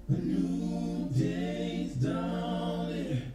A new day's dawning,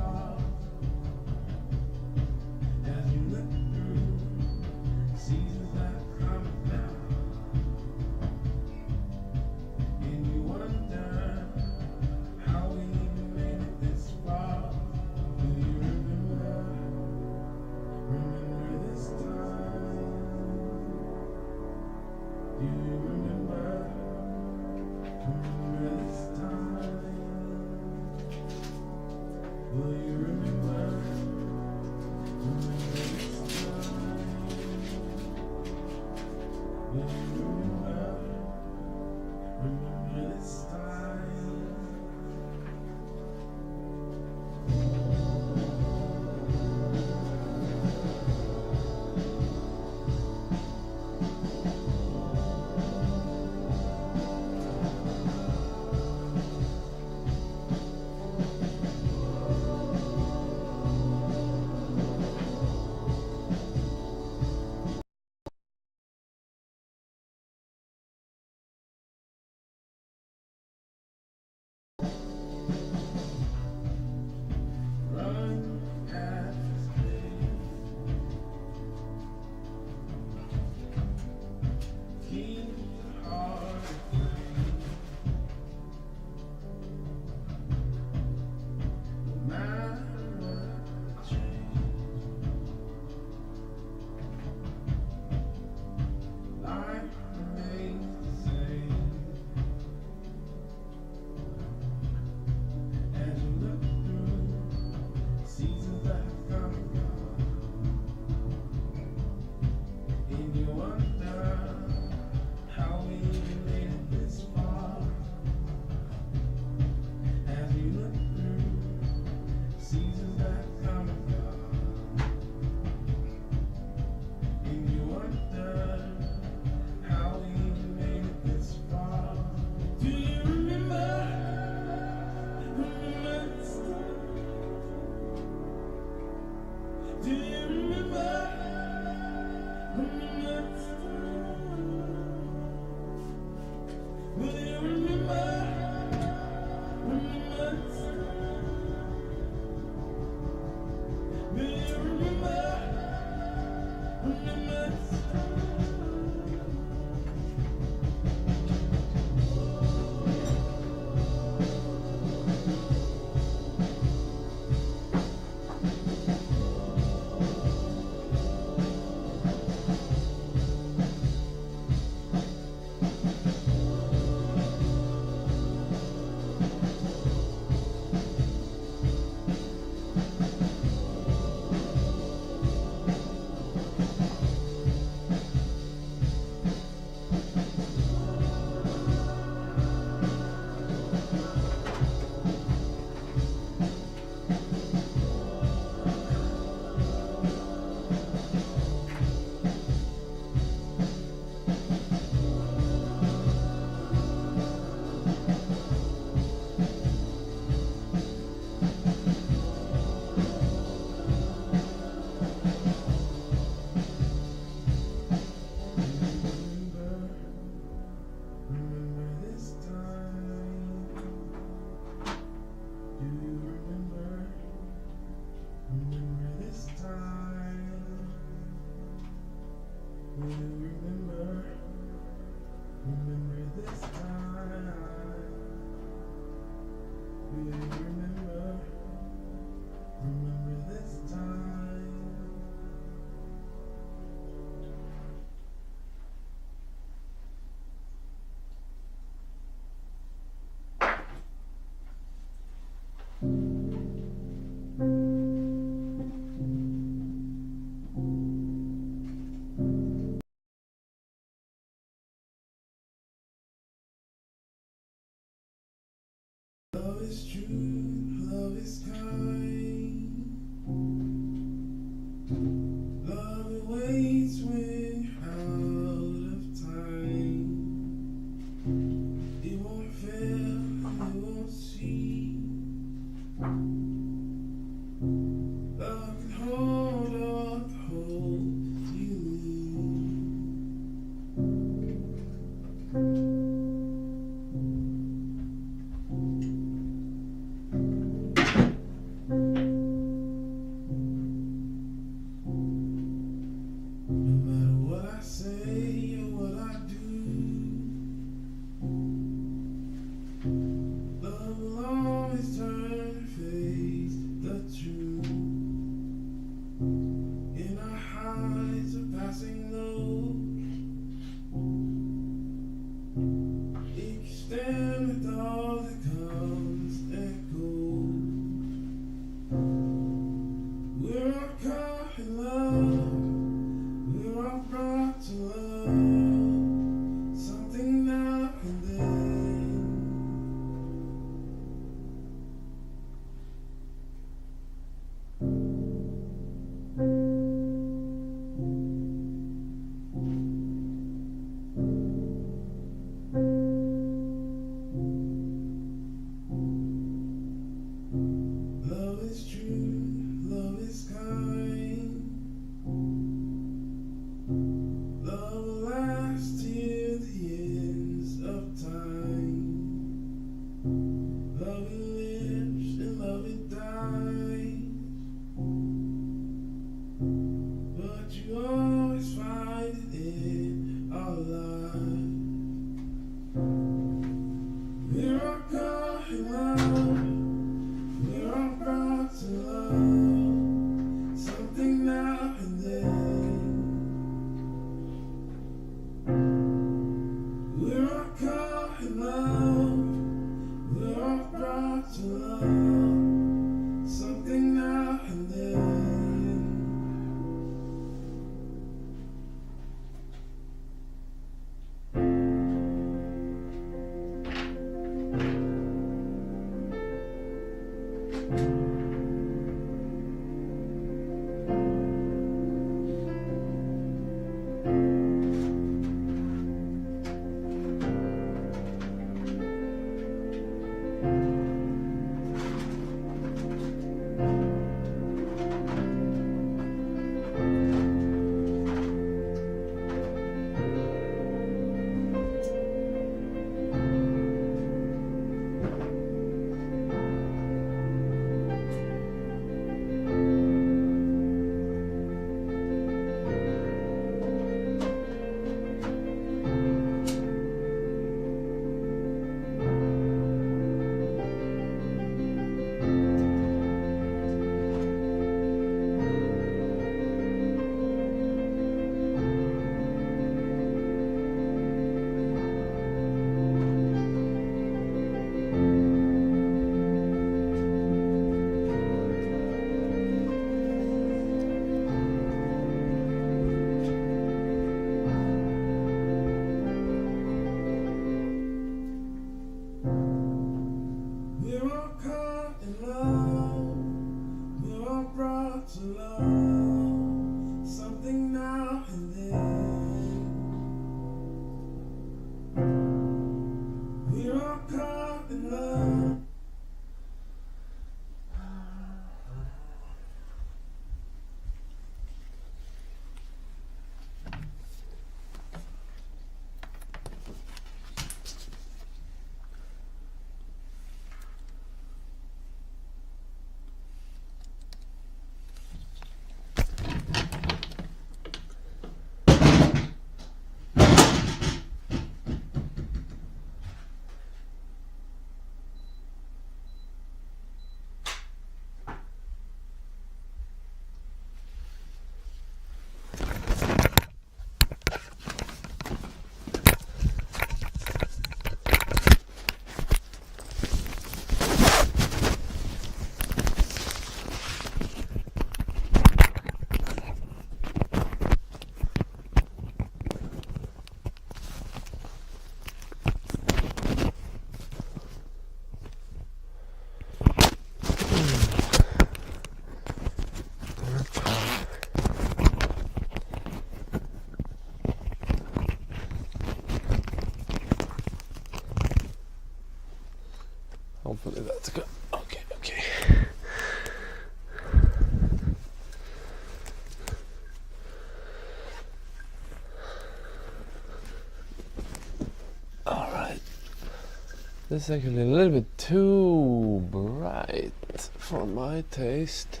This is actually a little bit too bright for my taste.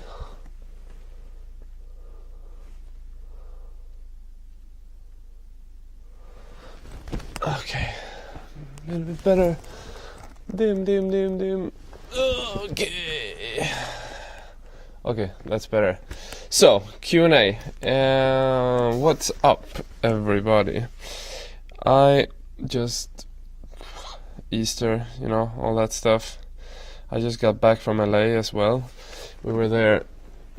Okay, a little bit better. Dim. Okay, that's better. So, Q&A. What's up, everybody? I just... Easter, you know, all that stuff. I just got back from LA as well. We were there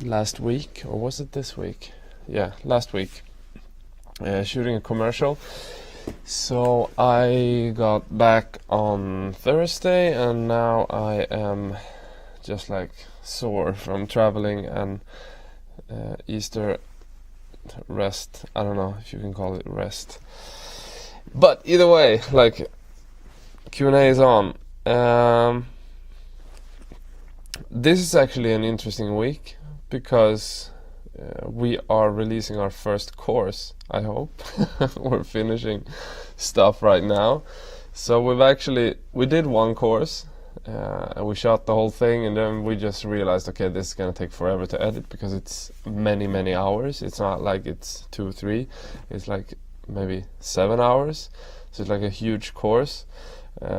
last week, or was it this week? Yeah, last week. Shooting a commercial. So I got back on Thursday, and now I am just like sore from traveling and Easter rest. I don't know if you can call it rest, but either way, like, Q&A is on. This is actually an interesting week because we are releasing our first course, I hope. We're finishing stuff right now. So we did one course and we shot the whole thing, and then we just realized, okay, this is gonna take forever to edit because it's many hours. It's not like it's 2 or 3, it's like maybe 7 hours. So it's like a huge course.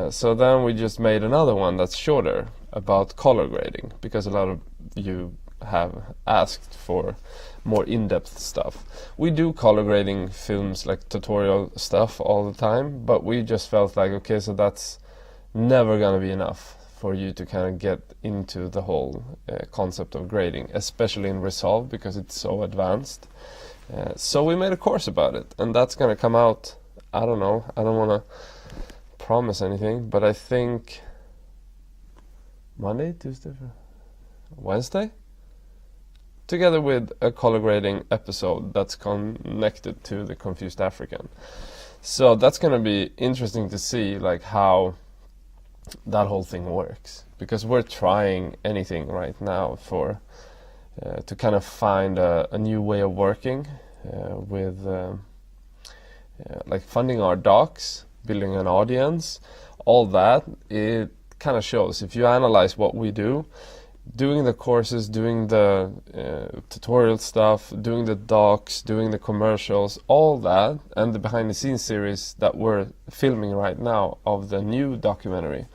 So then we just made another one that's shorter about color grading, because a lot of you have asked for more in-depth stuff. We do color grading films, like tutorial stuff, all the time, but we just felt like, okay, so that's never gonna be enough for you to kind of get into the whole concept of grading, especially in Resolve, because it's so advanced. So we made a course about it, and that's gonna come out, I don't know, I don't wanna promise anything, but I think Monday, Tuesday, Wednesday, together with a color grading episode that's connected to the Confused African. So that's gonna be interesting to see, like, how that whole thing works, because we're trying anything right now for to kind of find a new way of working with like funding our docs, building an audience, all that. It kind of shows, if you analyze what we do, doing the courses, doing the tutorial stuff, doing the docs, doing the commercials, all that, and the behind the scenes series that we're filming right now of the new documentary,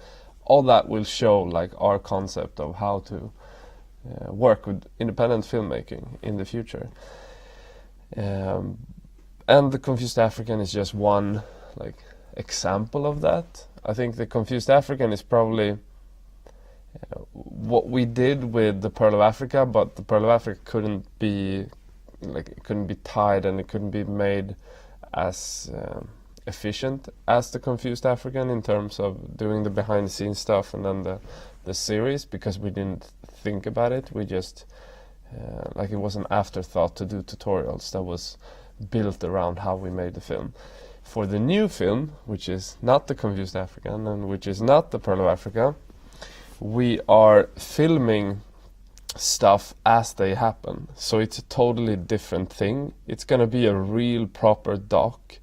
all that will show like our concept of how to work with independent filmmaking in the future. And the Confused African is just one like example of that. I think the Confused African is probably what we did with the Pearl of Africa, but the Pearl of Africa couldn't be tied, and it couldn't be made as efficient as the Confused African in terms of doing the behind the scenes stuff and then the series, because we didn't think about it. We just like, it was an afterthought to do tutorials that was built around how we made the film. For the new film, which is not the Confused African and which is not the Pearl of Africa, we are filming stuff as they happen. So it's a totally different thing. It's gonna be a real proper doc.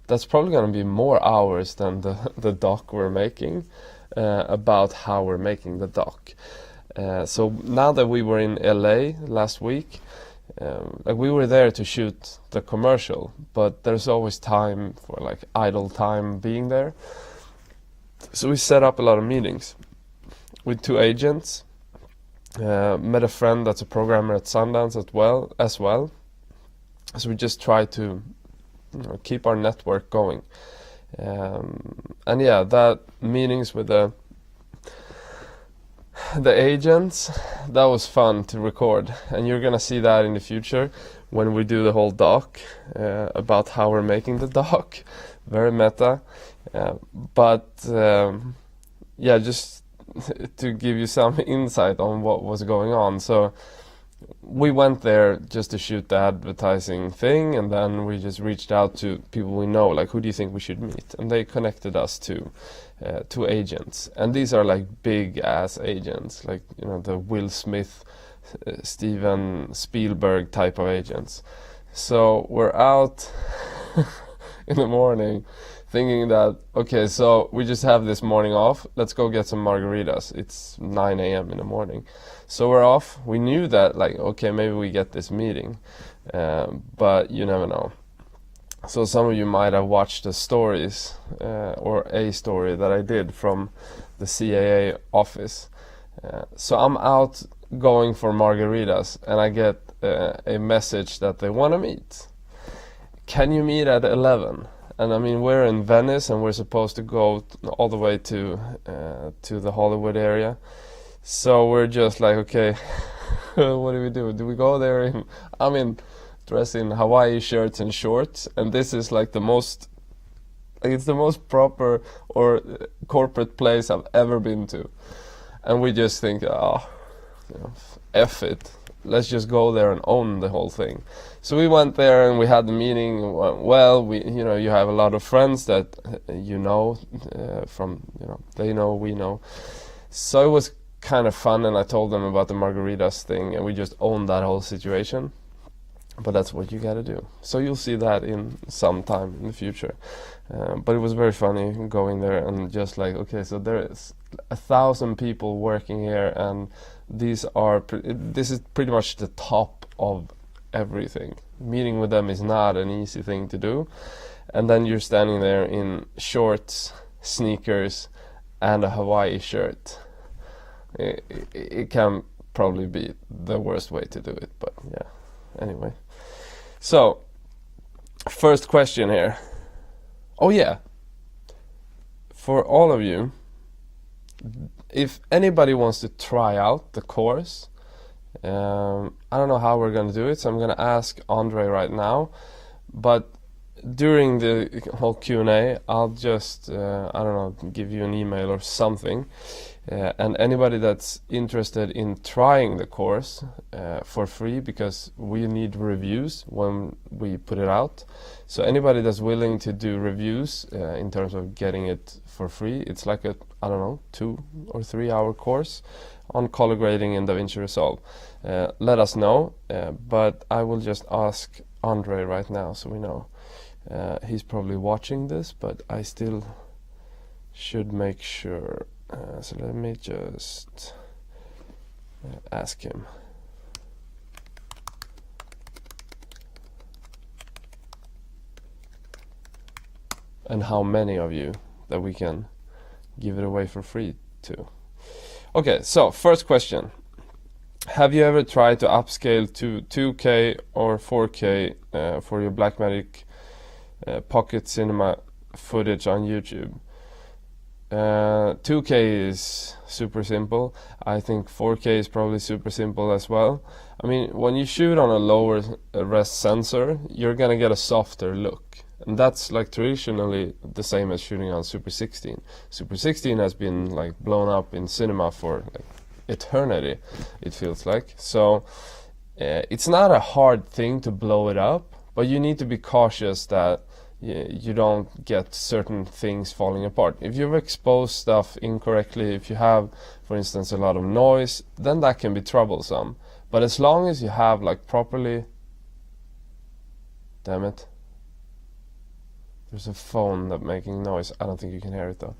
That's probably gonna be more hours than the doc we're making, about how we're making the doc. So now that we were in LA last week, like, we were there to shoot the commercial, but there's always time for like idle time being there. So we set up a lot of meetings with 2 agents, met a friend that's a programmer at Sundance as well. So we just try to, you know, keep our network going. And yeah, that meetings with the agents, that was fun to record, and you're gonna see that in the future when we do the whole doc about how we're making the doc. Very meta, but yeah, just to give you some insight on what was going on. So we went there just to shoot the advertising thing, and then we just reached out to people we know, like, who do you think we should meet? And they connected us to 2 agents, and these are like big ass agents, like, you know, the Will Smith, Steven Spielberg type of agents. So we're out in the morning, thinking that, okay, so we just have this morning off, let's go get some margaritas. It's 9 a.m. in the morning. So we're off. We knew that, like, okay, maybe we get this meeting, but you never know. So some of you might have watched the stories, or a story that I did from the CAA office. So I'm out going for margaritas, and I get a message that they want to meet. Can you meet at 11? And I mean, we're in Venice, and we're supposed to go all the way to the Hollywood area. So we're just like, okay, what do we do? Do we go there in, I mean, dressed in Hawaii shirts and shorts, and this is like the most, like, it's the most proper or corporate place I've ever been to. And we just think, oh, you know, F it. Let's just go there and own the whole thing. So we went there and we had the meeting. Well, you know, you have a lot of friends that you know from, you know, they know, we know. So it was kind of fun, and I told them about the margaritas thing, and we just owned that whole situation. But that's what you gotta do. So you'll see that in some time in the future. But it was very funny going there and just like, okay, so there is 1,000 people working here, and this is pretty much the top of everything. Meeting with them is not an easy thing to do. And then you're standing there in shorts, sneakers, and a Hawaii shirt. It can probably be the worst way to do it, but yeah. Anyway, so first question here. Oh yeah, for all of you, if anybody wants to try out the course, I don't know how we're gonna do it, so I'm gonna ask Andre right now, but during the whole Q&A, I'll just I don't know, give you an email or something. And anybody that's interested in trying the course for free, because we need reviews when we put it out. So anybody that's willing to do reviews in terms of getting it for free, it's like a, I don't know, 2 or 3 hour course on color grading in DaVinci Resolve. Let us know, but I will just ask Andre right now so we know. He's probably watching this, but I still should make sure. So let me just ask him. And how many of you that we can give it away for free to. Okay, so first question. Have you ever tried to upscale to 2K or 4K for your Blackmagic Pocket Cinema footage on YouTube? 2K is super simple. I think 4K is probably super simple as well. I mean, when you shoot on a lower res sensor, you're gonna get a softer look, and that's like traditionally the same as shooting on Super 16. Super 16 has been like blown up in cinema for like eternity, it feels like. So it's not a hard thing to blow it up, but you need to be cautious that you don't get certain things falling apart. If you've exposed stuff incorrectly, if you have, for instance, a lot of noise, then that can be troublesome. But as long as you have like properly... Damn it. There's a phone that's making noise. I don't think you can hear it though.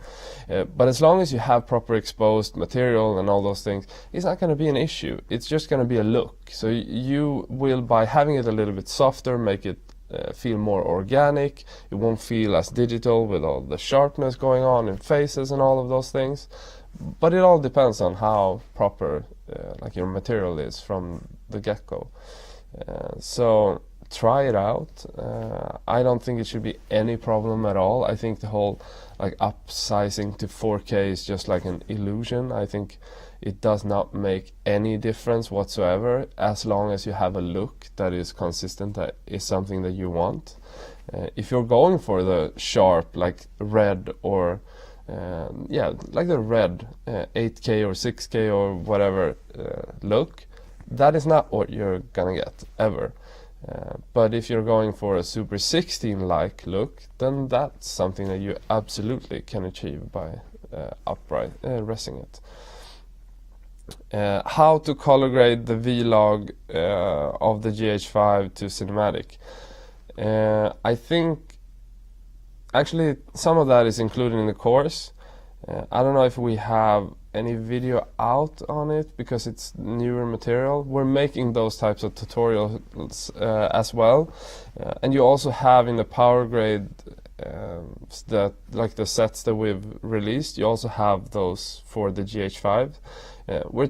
But as long as you have proper exposed material and all those things, it's not going to be an issue. It's just going to be a look. So you will, by having it a little bit softer, make it feel more organic. It won't feel as digital with all the sharpness going on in faces and all of those things. But it all depends on how proper like your material is from the get-go. So try it out. I don't think it should be any problem at all. I think the whole like upsizing to 4K is just like an illusion. I think it does not make any difference whatsoever, as long as you have a look that is consistent, that is something that you want. If you're going for the sharp, like red or yeah, like the red 8K or 6K or whatever look, that is not what you're gonna get ever. But if you're going for a Super 16-like look, then that's something that you absolutely can achieve by upright resing it. How to color grade the vlog of the GH5 to cinematic. I think actually some of that is included in the course. I don't know if we have any video out on it because it's newer material. We're making those types of tutorials as well, and you also have in the power grade that like the sets that we've released. You also have those for the GH5. We're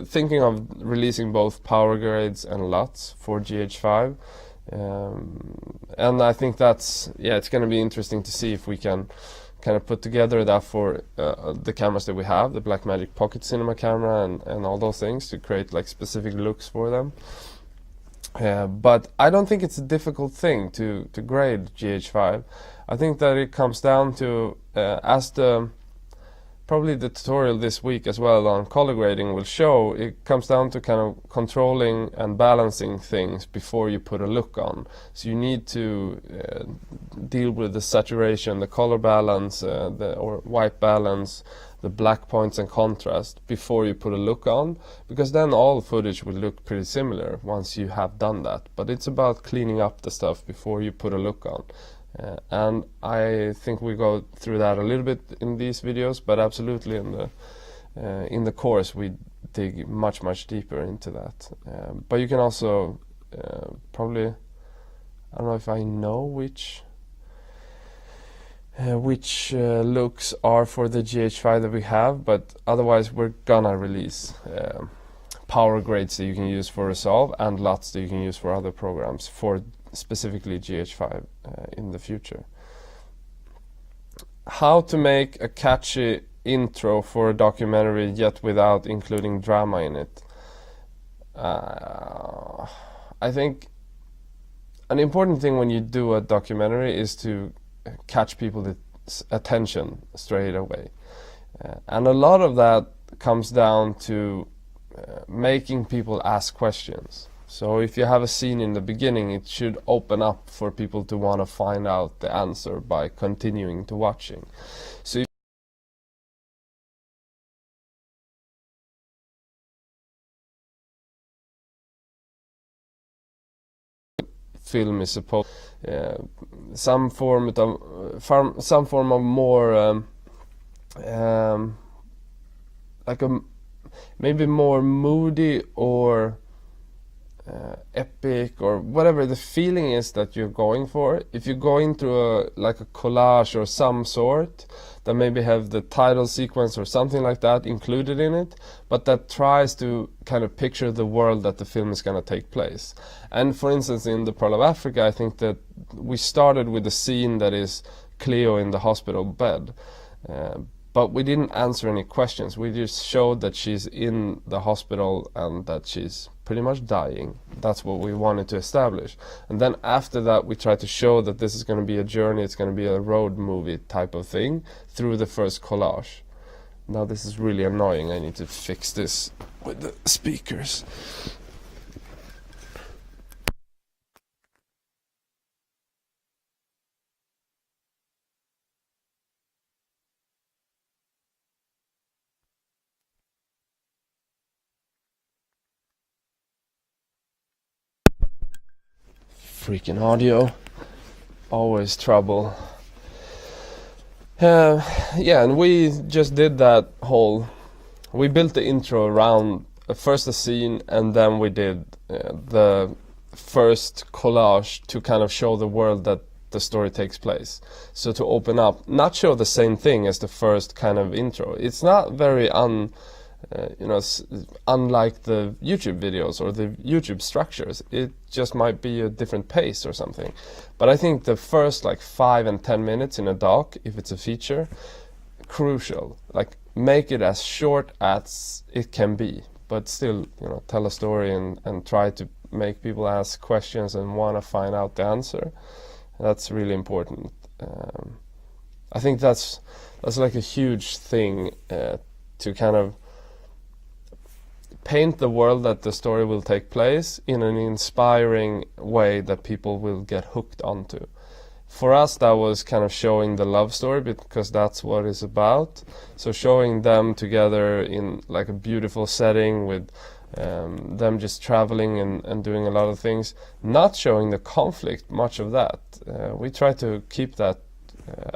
thinking of releasing both power grades and LUTs for GH5, and I think that's it's going to be interesting to see if we can kind of put together that for the cameras that we have, the Blackmagic Pocket Cinema camera and all those things, to create like specific looks for them. But I don't think it's a difficult thing to grade GH5. I think that it comes down to, as probably the tutorial this week as well on color grading will show, it comes down to kind of controlling and balancing things before you put a look on. So you need to deal with the saturation, the color balance, or white balance, the black points and contrast before you put a look on, because then all footage will look pretty similar once you have done that. But it's about cleaning up the stuff before you put a look on. And I think we go through that a little bit in these videos, but absolutely in the course we dig much deeper into that. But you can also probably, I don't know if I know which looks are for the GH5 that we have, but otherwise we're gonna release power grades that you can use for Resolve and LUTs that you can use for other programs for specifically GH5 in the future. How to make a catchy intro for a documentary yet without including drama in it. I think an important thing when you do a documentary is to catch people's attention straight away. And a lot of that comes down to making people ask questions. So if you have a scene in the beginning, it should open up for people to want to find out the answer by continuing to watching. So film is supposed some form of more like a maybe more moody or epic, or whatever the feeling is that you're going for. If you go into like a collage or some sort that maybe have the title sequence or something like that included in it, but that tries to kind of picture the world that the film is going to take place. And for instance, in The Pearl of Africa, I think that we started with a scene that is Cleo in the hospital bed, but we didn't answer any questions. We just showed that she's in the hospital and that she's pretty much dying. That's what we wanted to establish. And then after that, we tried to show that this is going to be a journey, it's going to be a road movie type of thing through the first collage. Now this is really annoying. I need to fix this with the speakers. Freaking audio, always trouble. Yeah, and we just did that whole, we built the intro around first a scene, and then we did the first collage to kind of show the world that the story takes place. So to open up, not show the same thing as the first kind of intro. It's not very unlike the YouTube videos or the YouTube structures. It just might be a different pace or something. But I think the first like 5 and 10 minutes in a doc, if it's a feature, crucial. Like make it as short as it can be, but still, tell a story and try to make people ask questions and want to find out the answer. That's really important. I think that's like a huge thing to kind of paint the world that the story will take place in an inspiring way that people will get hooked onto. For us, that was kind of showing the love story, because that's what it's about. So showing them together in like a beautiful setting with them just traveling and doing a lot of things, not showing the conflict, much of that. We try to keep that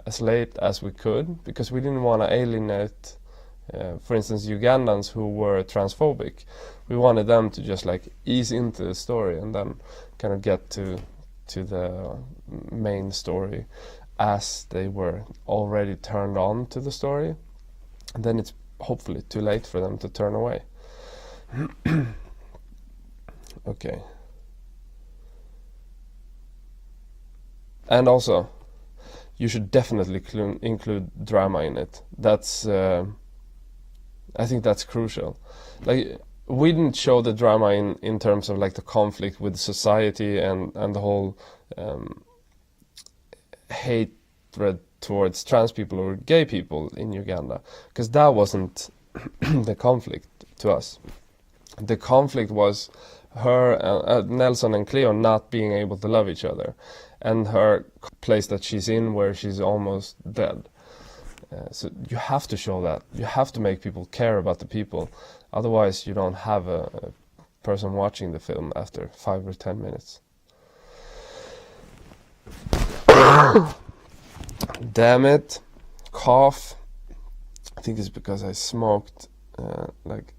as late as we could, because we didn't want to alienate, for instance, Ugandans who were transphobic. We wanted them to just like ease into the story and then kind of get to the main story as they were already turned on to the story. And then it's hopefully too late for them to turn away. Okay. And also, you should definitely include drama in it. That's I think that's crucial. Like, we didn't show the drama in terms of like the conflict with society and the whole hatred towards trans people or gay people in Uganda, because that wasn't the conflict to us. The conflict was her, Nelson and Cleo, not being able to love each other, and her place that she's in where she's almost dead. So you have to show that. You have to make people care about the people. Otherwise, you don't have a person watching the film after 5 or 10 minutes. Damn it. Cough. I think it's because I smoked like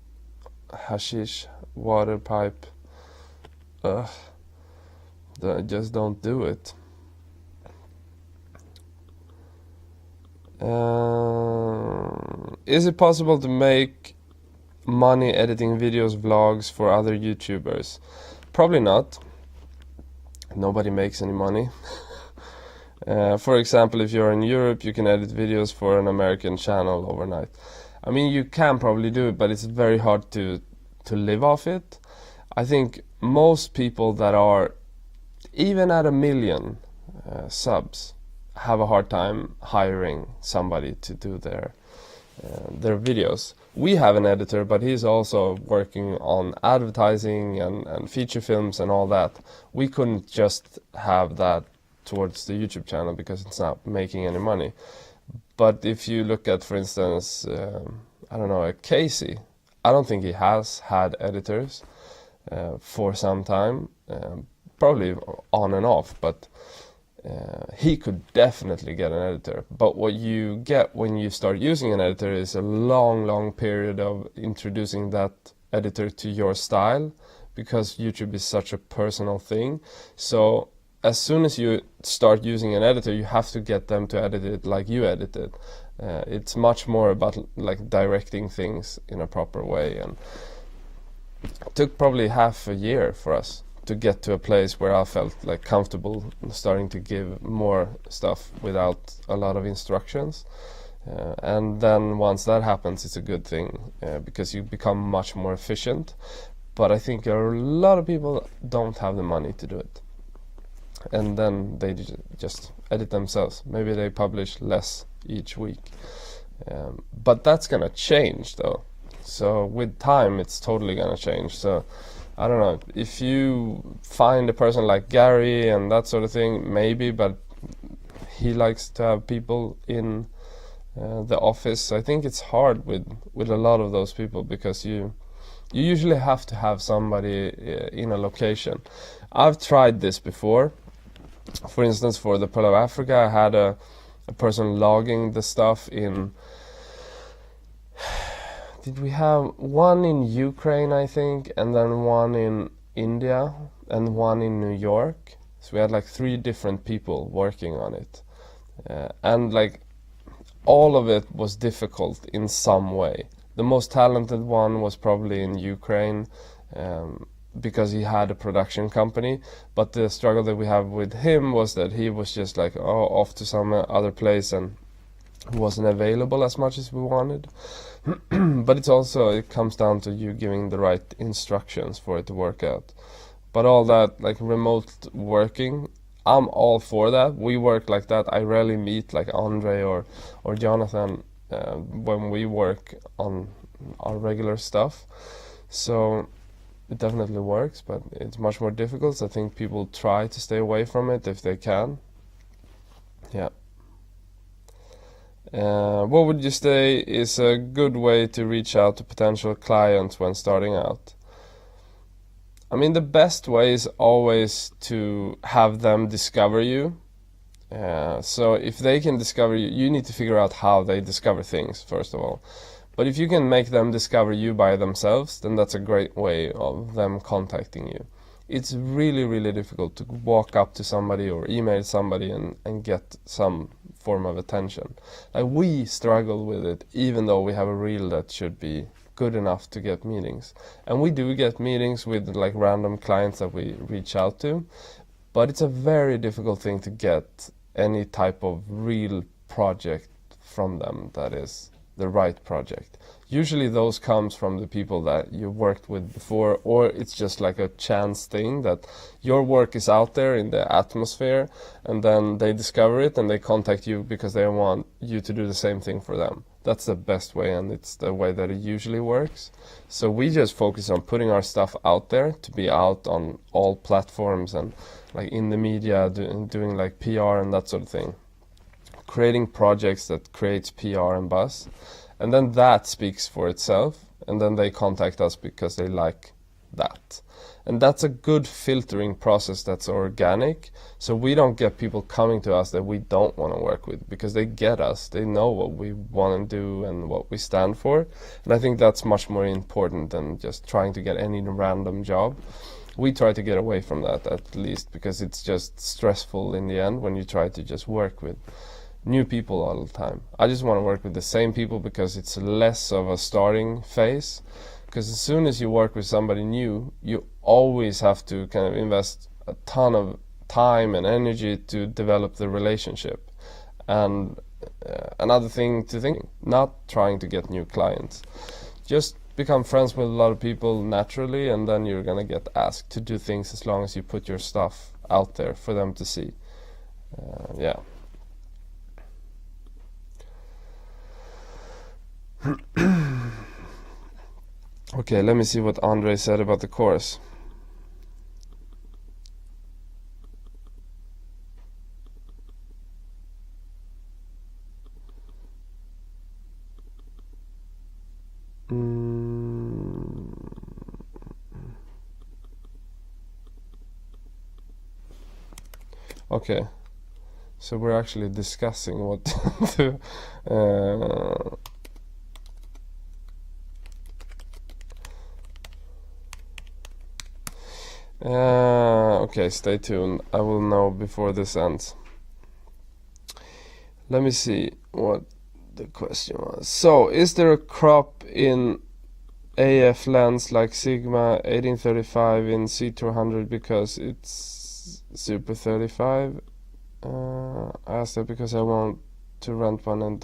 hashish, water pipe. Ugh. Just don't do it. Is it possible to make money editing videos, vlogs for other YouTubers? Probably not. Nobody makes any money. For example, if you're in Europe, you can edit videos for an American channel overnight. I mean, you can probably do it, but it's very hard to live off it. I think most people that are even at 1 million subs have a hard time hiring somebody to do their videos. We have an editor, but he's also working on advertising and feature films and all that. We couldn't just have that towards the YouTube channel because it's not making any money. But if you look at, for instance, I don't know, Casey, I don't think he has had editors for some time, probably on and off, but he could definitely get an editor. But what you get when you start using an editor is a long period of introducing that editor to your style, because YouTube is such a personal thing. So as soon as you start using an editor, you have to get them to edit it like you edit it. It's much more about like directing things in a proper way, and it took probably half a year for us to get to a place where I felt like comfortable starting to give more stuff without a lot of instructions. And then once that happens, it's a good thing because you become much more efficient. But I think a lot of people don't have the money to do it. And then they just edit themselves. Maybe they publish less each week. But that's gonna change though. So with time, it's totally gonna change. So I don't know, if you find a person like Gary and that sort of thing, maybe, but he likes to have people in the office. I think it's hard with a lot of those people, because you usually have to have somebody in a location. I've tried this before. For instance, for the Pearl of Africa, I had a person logging the stuff in... Did we have one in Ukraine, I think, and then one in India, and one in New York? So we had like 3 different people working on it. And like all of it was difficult in some way. The most talented one was probably in Ukraine, because he had a production company. But the struggle that we have with him was that he was just like off to some other place and wasn't available as much as we wanted. But it comes down to you giving the right instructions for it to work out. But all that like remote working, I'm all for that. We work like that. I rarely meet like Andre or Jonathan when we work on our regular stuff. So it definitely works, but it's much more difficult. So I think people try to stay away from it if they can. Yeah. What would you say is a good way to reach out to potential clients when starting out? I mean, the best way is always to have them discover you. So if they can discover you, you need to figure out how they discover things, first of all. But if you can make them discover you by themselves, then that's a great way of them contacting you. It's really, really difficult to walk up to somebody or email somebody and get some form of attention. Like, we struggle with it, even though we have a reel that should be good enough to get meetings. And we do get meetings with like random clients that we reach out to, but it's a very difficult thing to get any type of real project from them that is the right project. Usually those comes from the people that you worked with before, or it's just like a chance thing that your work is out there in the atmosphere, and then they discover it and they contact you because they want you to do the same thing for them. That's the best way, and it's the way that it usually works. So we just focus on putting our stuff out there to be out on all platforms and like in the media, doing like PR and that sort of thing. Creating projects that creates PR and buzz, and then that speaks for itself, and then they contact us because they like that. And that's a good filtering process that's organic, so we don't get people coming to us that we don't want to work with, because they get us, they know what we want to do and what we stand for. And I think that's much more important than just trying to get any random job. We try to get away from that, at least, because it's just stressful in the end when you try to just work with new people all the time. I just want to work with the same people because it's less of a starting phase. Because as soon as you work with somebody new, you always have to kind of invest a ton of time and energy to develop the relationship. And another thing to think, not trying to get new clients. Just become friends with a lot of people naturally, and then you're gonna get asked to do things as long as you put your stuff out there for them to see. Yeah. Okay, let me see what Andre said about the course. Okay, so we're actually discussing what to okay, stay tuned. I will know before this ends. Let me see what the question was. So, is there a crop in AF lens like Sigma 1835 in C200 because it's Super 35? I asked that because I want to rent one, and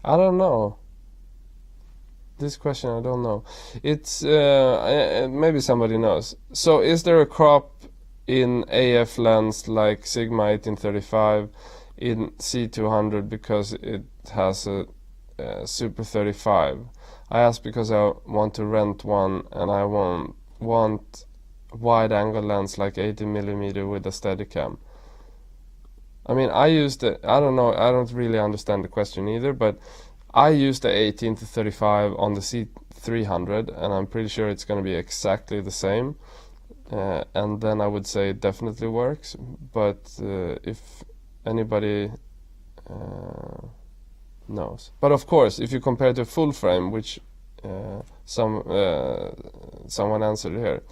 I don't know. This question I don't know. It's maybe somebody knows. So is there a crop in AF lens like Sigma 1835 in C200 because it has a Super 35? I asked because I want to rent one, and I want wide angle lens like 80mm with a Steadicam. I mean, I don't know, I don't really understand the question either, but I use the 18 to 35 on the C300, and I'm pretty sure it's going to be exactly the same. And then I would say it definitely works, but if anybody knows. But of course, if you compare to full frame, which someone answered here,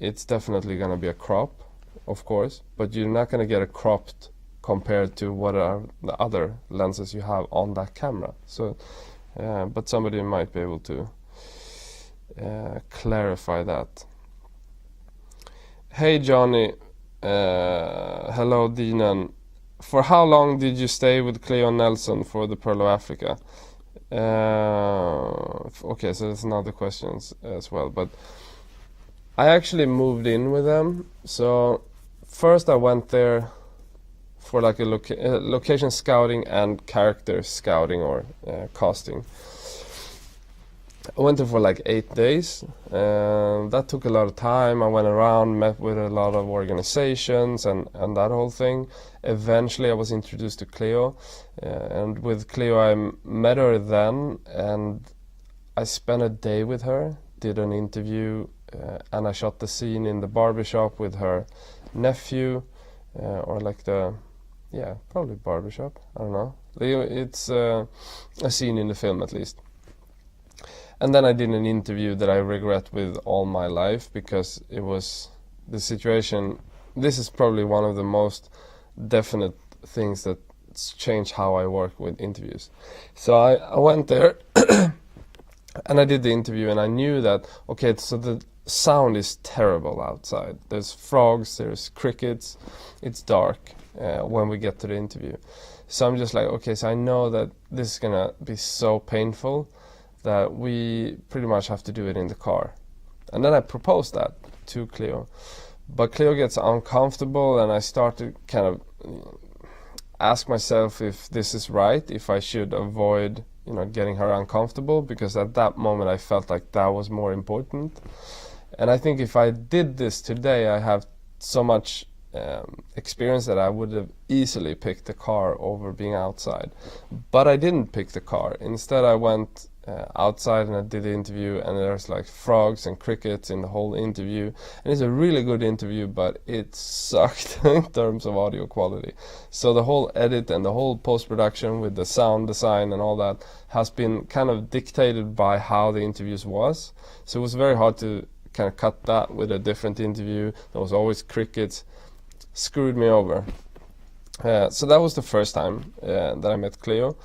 it's definitely going to be a crop, of course, but you're not going to get a cropped compared to what are the other lenses you have on that camera. So, but somebody might be able to clarify that. Hey Johnny, hello Dinan. For how long did you stay with Cleo Nelson for the Pearl of Africa? Okay, so there's another questions as well, but I actually moved in with them. So first I went there for like a location scouting and character scouting, or casting. I went there for like 8 days. That took a lot of time. I went around, met with a lot of organizations and that whole thing. Eventually I was introduced to Cleo, and with Cleo I met her then, and I spent a day with her, did an interview, and I shot the scene in the barbershop with her nephew, or like probably barbershop, I don't know. It's a scene in the film at least. And then I did an interview that I regret with all my life, because it was the situation. This is probably one of the most definite things that changed how I work with interviews. So I went there and I did the interview, and I knew that, okay, so the sound is terrible outside. There's frogs, there's crickets, it's dark when we get to the interview. So I'm just like, okay, so I know that this is gonna be so painful that we pretty much have to do it in the car. And then I proposed that to Cleo. But Cleo gets uncomfortable, and I start to kind of ask myself if this is right, if I should avoid, getting her uncomfortable, because at that moment I felt like that was more important. And I think if I did this today, I have so much experience that I would have easily picked the car over being outside. But I didn't pick the car. Instead, I went outside and I did the interview, and there's like frogs and crickets in the whole interview, and it's a really good interview, but it sucked in terms of audio quality. So the whole edit and the whole post-production with the sound design and all that has been kind of dictated by how the interviews was. So it was very hard to kind of cut that with a different interview. There was always crickets. Screwed me over. So that was the first time that I met Cleo.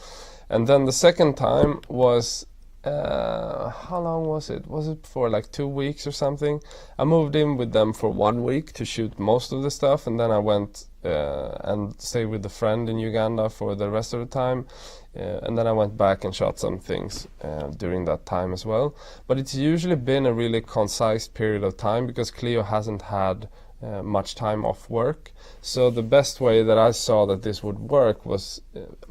And then the second time was, how long was it? Was it for like 2 weeks or something? I moved in with them for 1 week to shoot most of the stuff, and then I went and stayed with a friend in Uganda for the rest of the time. And then I went back and shot some things during that time as well. But it's usually been a really concise period of time, because Cleo hasn't had much time off work. So the best way that I saw that this would work was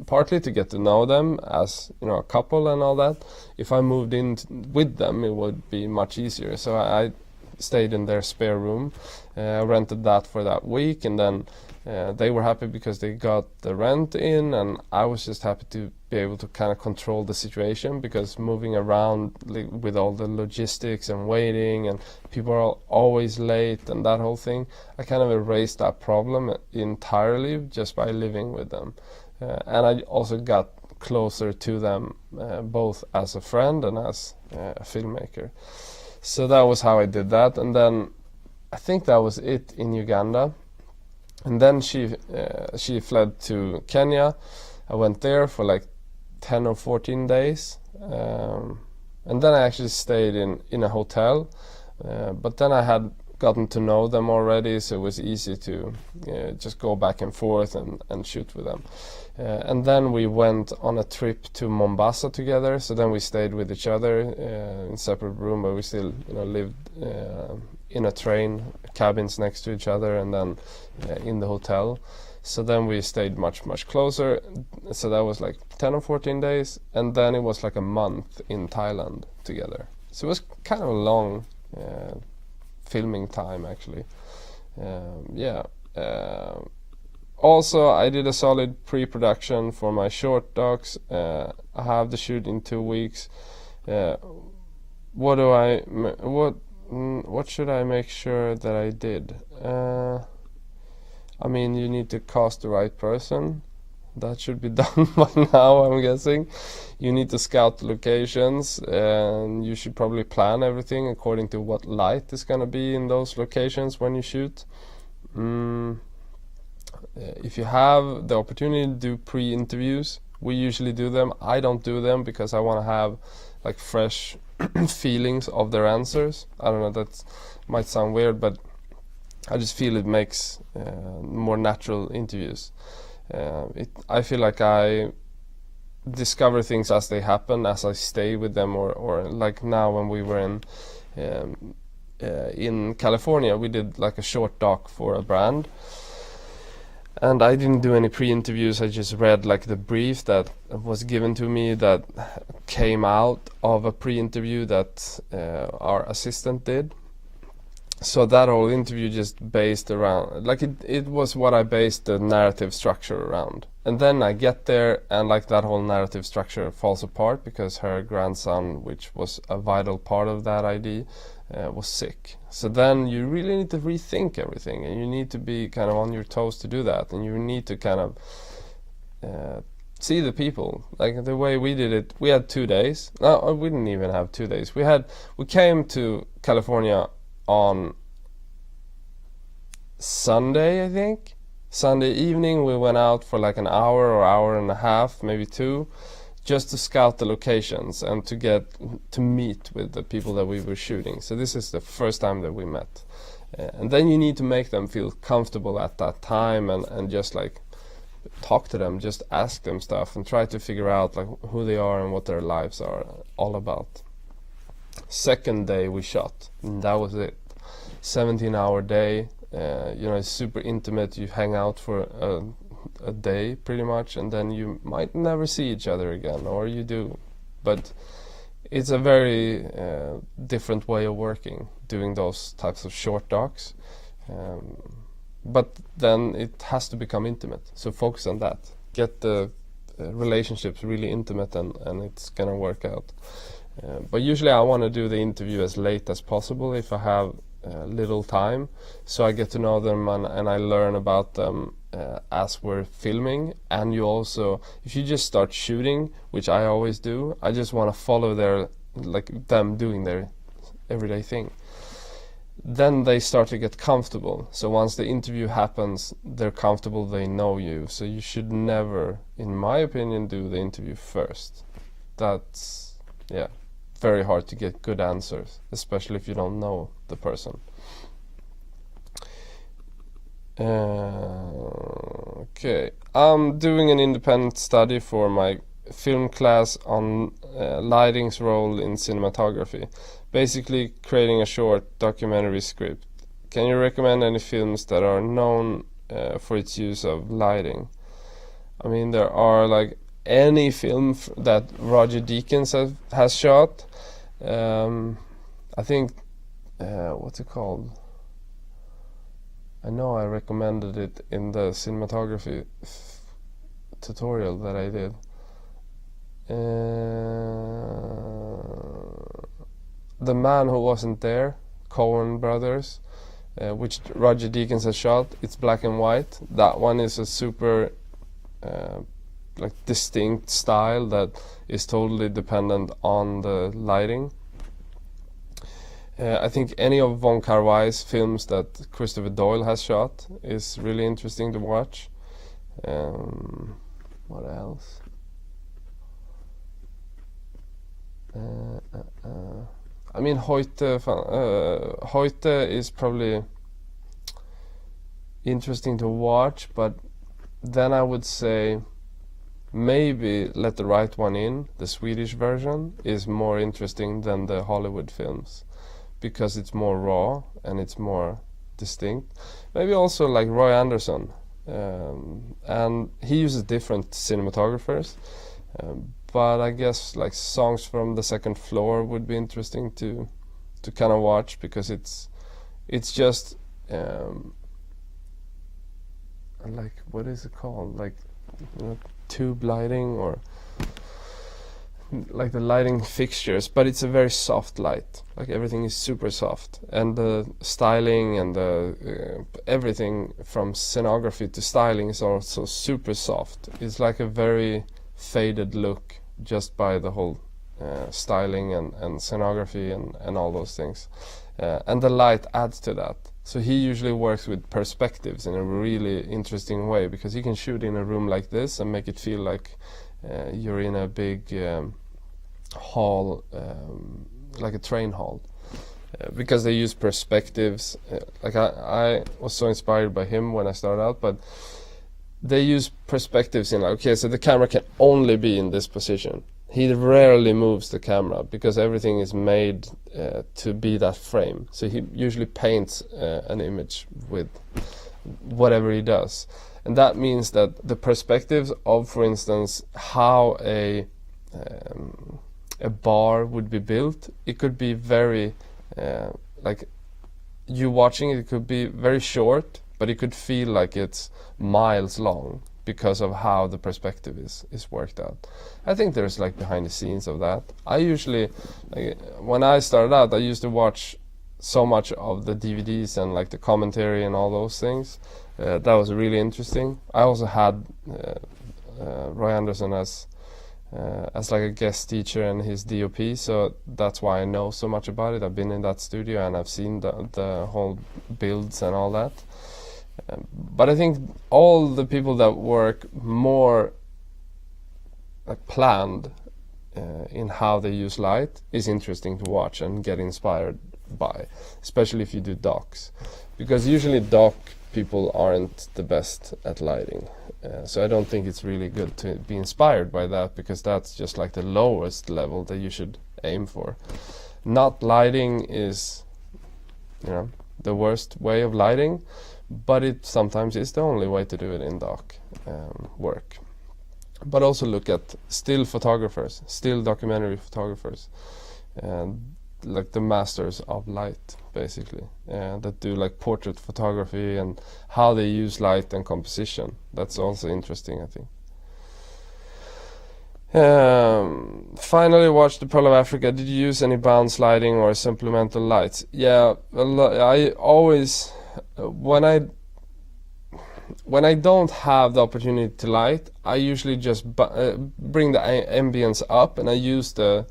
partly to get to know them as a couple and all that. If I moved in with them, it would be much easier. So I stayed in their spare room, rented that for that week, and then they were happy because they got the rent in, and I was just happy to be able to kind of control the situation, because moving around with all the logistics and waiting, and people are always late and that whole thing, I kind of erased that problem entirely just by living with them. And I also got closer to them, both as a friend and as a filmmaker. So that was how I did that. And then I think that was it in Uganda. And then she fled to Kenya. I went there for like 10 or 14 days. And then I actually stayed in a hotel. But then I had gotten to know them already, so it was easy to just go back and forth and shoot with them. And then we went on a trip to Mombasa together. So then we stayed with each other in separate room, but we still lived in a train, cabins next to each other, and then in the hotel. So then we stayed much closer. So that was like 10 or 14 days, and then it was like a month in Thailand together. So it was kind of a long filming time, actually. Also, I did a solid pre-production for my short docs. I have the shoot in 2 weeks. What should I make sure that I did? I mean, you need to cast the right person. That should be done by now, I'm guessing. You need to scout the locations, and you should probably plan everything according to what light is going to be in those locations when you shoot. If you have the opportunity to do pre-interviews, we usually do them. I don't do them because I want to have like fresh feelings of their answers. I don't know, that might sound weird, but I just feel it makes more natural interviews. I feel like I discover things as they happen, as I stay with them, or like now when we were in California, we did like a short doc for a brand, and I didn't do any pre-interviews. I just read like the brief that was given to me that came out of a pre-interview that our assistant did. So that whole interview just based around, like it was what I based the narrative structure around. And then I get there, and like that whole narrative structure falls apart because her grandson, which was a vital part of that idea, was sick. So then you really need to rethink everything, and you need to be kind of on your toes to do that, and you need to kind of see the people. Like the way we did it, we had 2 days. No, we didn't even have 2 days. We came to California on Sunday, I think. Sunday evening we went out for like an hour or hour and a half, maybe 2, just to scout the locations and to get to meet with the people that we were shooting. So this is the first time that we met. And then you need to make them feel comfortable at that time, and just like talk to them, just ask them stuff and try to figure out like who they are and what their lives are all about. Second day we shot, and that was it. 17-hour day. It's super intimate. You hang out for a day pretty much, and then you might never see each other again, or you do. But it's a very different way of working, doing those types of short docs. But then it has to become intimate, so focus on that. Get the relationships really intimate, and it's gonna work out. But usually I want to do the interview as late as possible if I have little time, so I get to know them and I learn about them as we're filming. And you also, if you just start shooting, which I always do, I just want to follow them doing their everyday thing. Then they start to get comfortable. So once the interview happens, they're comfortable, they know you. So you should never, in my opinion, do the interview first. That's, very hard to get good answers, especially if you don't know the person. Okay, I'm doing an independent study for my film class on lighting's role in cinematography. Basically creating a short documentary script. Can you recommend any films that are known for its use of lighting? I mean, there are like any film that Roger Deakins has shot. I think, what's it called? I know I recommended it in the cinematography tutorial that I did. The Man Who Wasn't There, Coen Brothers, which Roger Deakins has shot. It's black and white. That one is a super distinct style that is totally dependent on the lighting. I think any of Von Kar-Wai's films that Christopher Doyle has shot is really interesting to watch. What else? I mean, Hoyte is probably interesting to watch, but then I would say maybe Let the Right One In, the Swedish version, is more interesting than the Hollywood films, because it's more raw and it's more distinct. Maybe also like Roy Andersson, and he uses different cinematographers, but I guess like Songs from the Second Floor would be interesting to kind of watch, because it's just like, what is it called, like, tube lighting, or like the lighting fixtures, but it's a very soft light. Like everything is super soft, and the styling and the everything from scenography to styling is also super soft. It's like a very faded look just by the whole styling and scenography and all those things, and the light adds to that. So he usually works with perspectives in a really interesting way, because he can shoot in a room like this and make it feel like you're in a big hall, like a train hall, because they use perspectives. Like I was so inspired by him when I started out, but they use perspectives in like, okay, so the camera can only be in this position. He rarely moves the camera because everything is made to be that frame. So he usually paints an image with whatever he does. And that means that the perspectives of, for instance, how a bar would be built, it could be very, like you watching it could be very short, but it could feel like it's miles long, because of how the perspective is worked out. I think there's like behind the scenes of that. I usually, like, when I started out, I used to watch so much of the DVDs and like the commentary and all those things. That was really interesting. I also had Roy Andersson as like a guest teacher and his DOP, so that's why I know so much about it. I've been in that studio and I've seen the whole builds and all that. But I think all the people that work more like planned in how they use light is interesting to watch and get inspired by, especially if you do docs, because usually doc people aren't the best at lighting. So I don't think it's really good to be inspired by that, because that's just like the lowest level that you should aim for. Not lighting is, you know, the worst way of lighting, but it sometimes is the only way to do it in doc work. But also look at still photographers, still documentary photographers, and like the masters of light, basically, that do like portrait photography and how they use light and composition. That's also interesting, I think. Finally, watched the Pearl of Africa. Did you use any bounce lighting or supplemental lights? Yeah, I always, when I don't have the opportunity to light, I usually just bring the ambience up, and I use the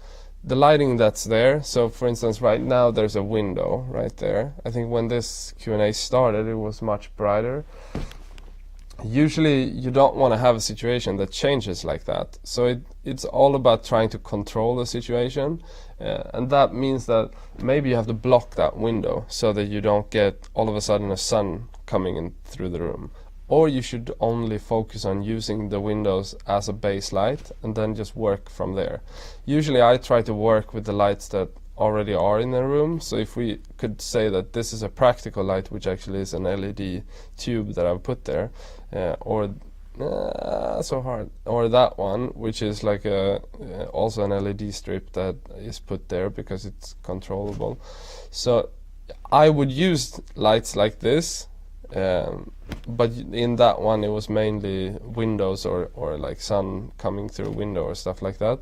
lighting that's there. So for instance, right now there's a window right there. I think when this Q&A started, it was much brighter. Usually you don't want to have a situation that changes like that. So it's all about trying to control the situation. And that means that maybe you have to block that window so that you don't get all of a sudden a sun coming in through the room. Or you should only focus on using the windows as a base light and then just work from there. Usually I try to work with the lights that already are in the room. So if we could say that this is a practical light, which actually is an LED tube that I've put there, or that one, which is like also an LED strip that is put there because it's controllable. So I would use lights like this. But in that one it was mainly windows or like sun coming through a window or stuff like that.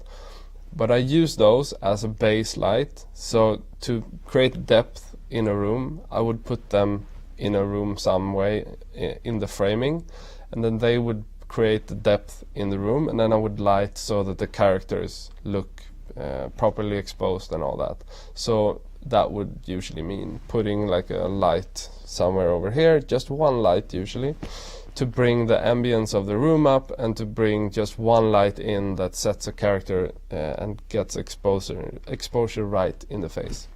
But I use those as a base light. So to create depth in a room, I would put them in a room some way in the framing, and then they would create the depth in the room, and then I would light so that the characters look properly exposed and all that. So that would usually mean putting like a light somewhere over here, just one light usually, to bring the ambience of the room up, and to bring just one light in that sets a character and gets exposure right in the face.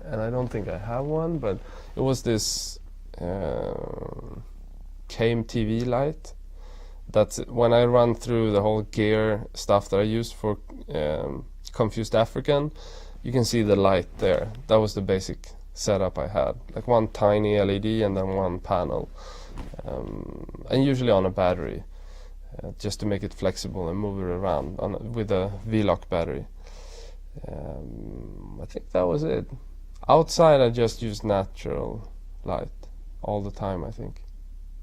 And I don't think I have one, but it was this Came TV light. That's when I run through the whole gear stuff that I used for Confused African. You can see the light there. That was the basic setup I had, like one tiny LED and then one panel, and usually on a battery, just to make it flexible and move it around with a V-lock battery. I think that was it. Outside I just used natural light all the time, I think.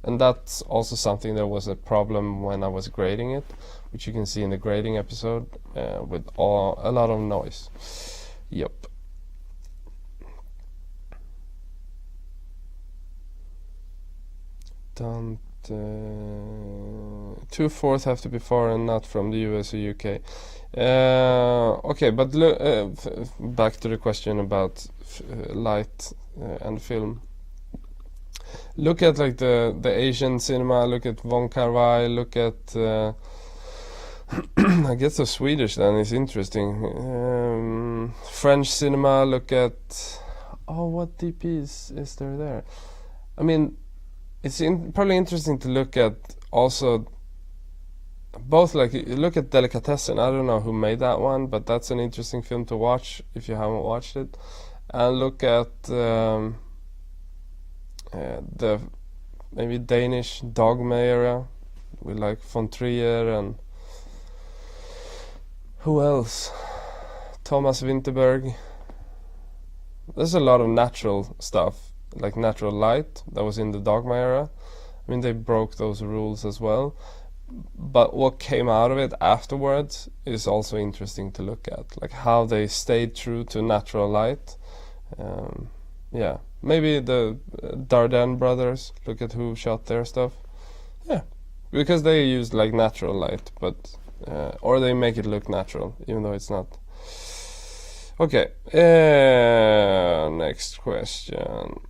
And that's also something that was a problem when I was grading it, which you can see in the grading episode, with a lot of noise. Yep. Don't 2/4 have to be foreign, not from the US or UK. Okay, but back to the question about light and film. Look at like the Asian cinema. Look at Wong Kar-wai. Look at I guess the Swedish then is interesting. French cinema. Look at what DPs is there? I mean, it's probably interesting to look at also both, like look at Delicatessen. I don't know who made that one, but that's an interesting film to watch if you haven't watched it. And look at the maybe Danish Dogma era with like von Trier and who else? Thomas Vinterberg. There's a lot of natural stuff, like natural light that was in the Dogma era, I mean, they broke those rules as well. But what came out of it afterwards is also interesting to look at, like how they stayed true to natural light. Yeah, maybe the Dardenne brothers, look at who shot their stuff. Yeah, because they used like natural light, but or they make it look natural, even though it's not. Okay, next question.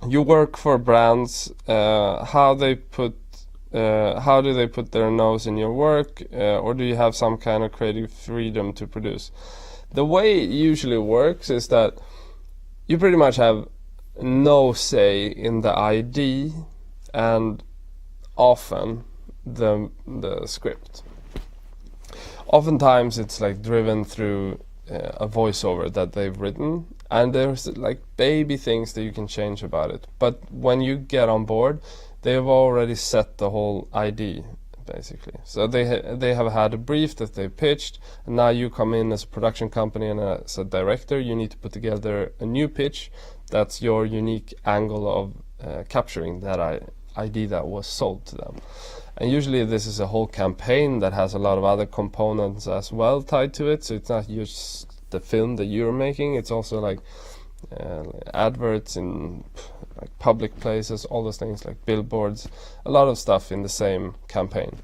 You work for brands. How do they put their nose in your work, or do you have some kind of creative freedom to produce? The way it usually works is that you pretty much have no say in the ID and often the script. Oftentimes it's like driven through a voiceover that they've written, and there's like baby things that you can change about it. But when you get on board, they have already set the whole ID, basically. So they have had a brief that they pitched, and now you come in as a production company and as a director. You need to put together a new pitch that's your unique angle of capturing that ID that was sold to them. And usually this is a whole campaign that has a lot of other components as well tied to it. So it's not just the film that you're making, it's also like adverts in like public places, all those things like billboards, a lot of stuff in the same campaign.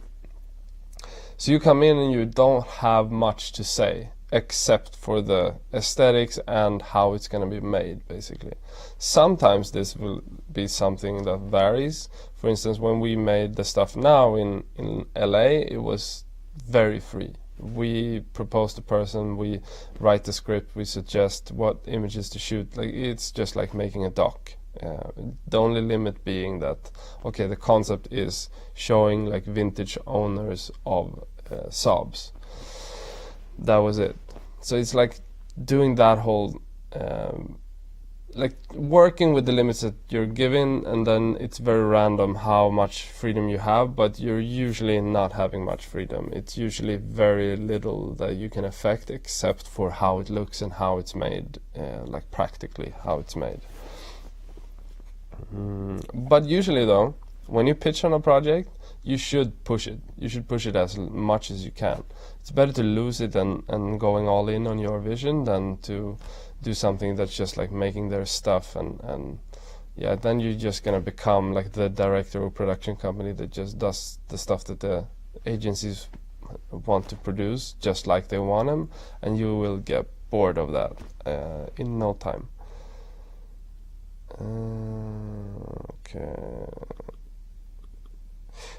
So you come in and you don't have much to say except for the aesthetics and how it's going to be made, basically. Sometimes this will be something that varies. For instance, when we made the stuff now in LA, it was very free. We propose the person, we write the script, we suggest what images to shoot. Like, it's just like making a doc. The only limit being that, okay, the concept is showing like vintage owners of Saabs. That was it. So it's like doing that whole like working with the limits that you're given, and then it's very random how much freedom you have, but you're usually not having much freedom. It's usually very little that you can affect except for how it looks and how it's made, like practically how it's made. But usually though, when you pitch on a project, you should push it. You should push it as much as you can. It's better to lose it and going all in on your vision than to do something that's just like making their stuff and yeah, then you're just gonna become like the director or production company that just does the stuff that the agencies want to produce just like they want them, and you will get bored of that in no time. Okay.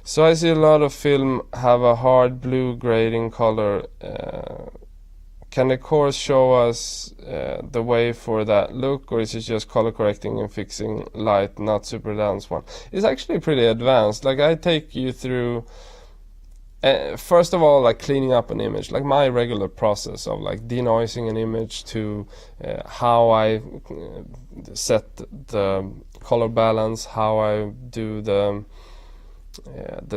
So I see a lot of film have a hard blue grading color. Can the course show us the way for that look, or is it just color correcting and fixing light, not super advanced one? It's actually pretty advanced. Like, I take you through first of all, like cleaning up an image, like my regular process of like denoising an image to how I set the color balance, how I do the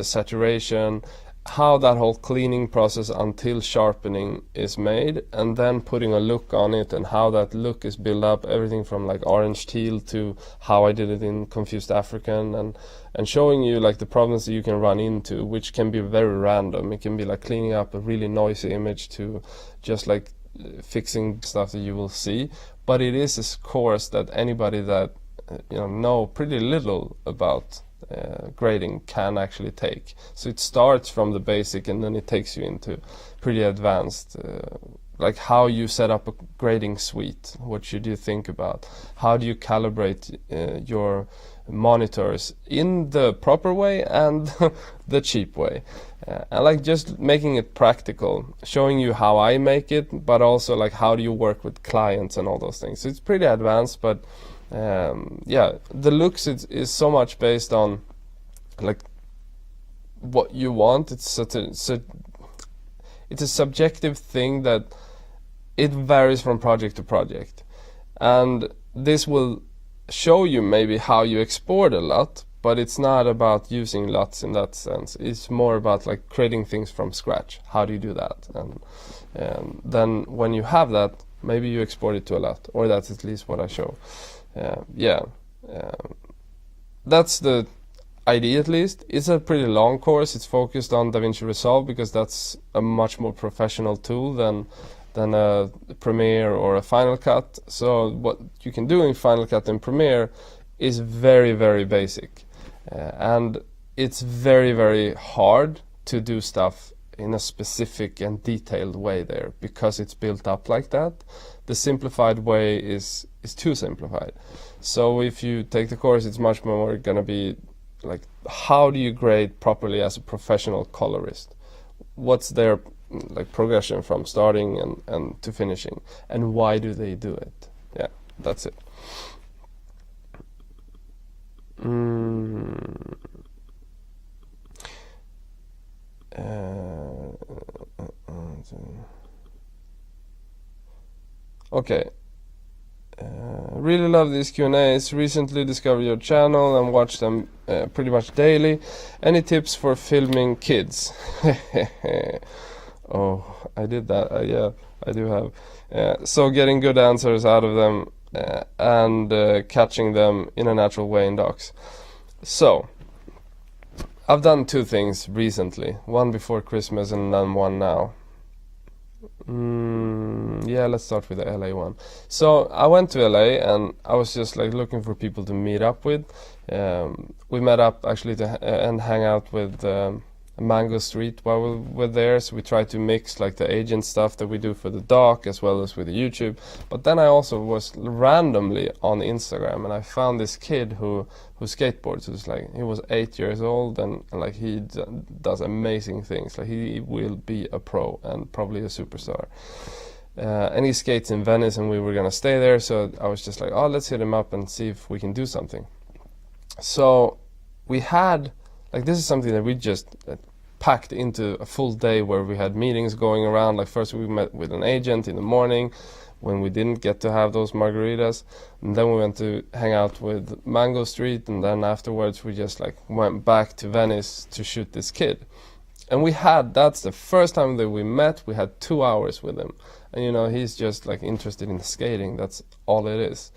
saturation, how that whole cleaning process until sharpening is made, and then putting a look on it and how that look is built up, everything from like orange teal to how I did it in Confused African, and showing you like the problems that you can run into, which can be very random. It can be like cleaning up a really noisy image to just like fixing stuff that you will see. But it is a course that anybody that know pretty little about grading can actually take. So it starts from the basic and then it takes you into pretty advanced, like how you set up a grading suite, what should you think about, how do you calibrate your monitors in the proper way and the cheap way, and like just making it practical, showing you how I make it, but also like how do you work with clients and all those things. So it's pretty advanced, but yeah, the looks is so much based on like what you want. It's a subjective thing that it varies from project to project, and this will show you maybe how you export a lot, but it's not about using LUTs in that sense. It's more about like creating things from scratch. How do you do that? And then when you have that, maybe you export it to a LUT, or that's at least what I show. That's the ID at least. It's a pretty long course. It's focused on DaVinci Resolve because that's a much more professional tool than a Premiere or a Final Cut. So what you can do in Final Cut and Premiere is very, very basic. And it's very, very hard to do stuff in a specific and detailed way there because it's built up like that. The simplified way is too simplified. So if you take the course, it's much more going to be like, how do you grade properly as a professional colorist? What's their like progression from starting and to finishing, and why do they do it? Yeah, that's it. Okay. Really love these Q&As. Recently discovered your channel and watch them pretty much daily. Any tips for filming kids? Oh, I did that. Yeah, I do have. So getting good answers out of them and catching them in a natural way in docs. So I've done 2 things recently. One before Christmas and then one now. Yeah, let's start with the LA one. So I went to LA and I was just like looking for people to meet up with. We met up actually and hang out with Mango Street while we were there. So we tried to mix like the agent stuff that we do for the doc as well as with the YouTube. But then I also was randomly on Instagram and I found this kid who skateboards. He was 8 years old and like he does amazing things. Like he will be a pro and probably a superstar. And he skates in Venice and we were gonna stay there. So I was just like, oh, let's hit him up and see if we can do something. So we had, like, this is something that we just packed into a full day where we had meetings going around. Like first we met with an agent in the morning when we didn't get to have those margaritas, and then we went to hang out with Mango Street, and then afterwards we just like went back to Venice to shoot this kid. And that's the first time that we met. We had 2 hours with him, and you know, he's just like interested in skating. That's all it is.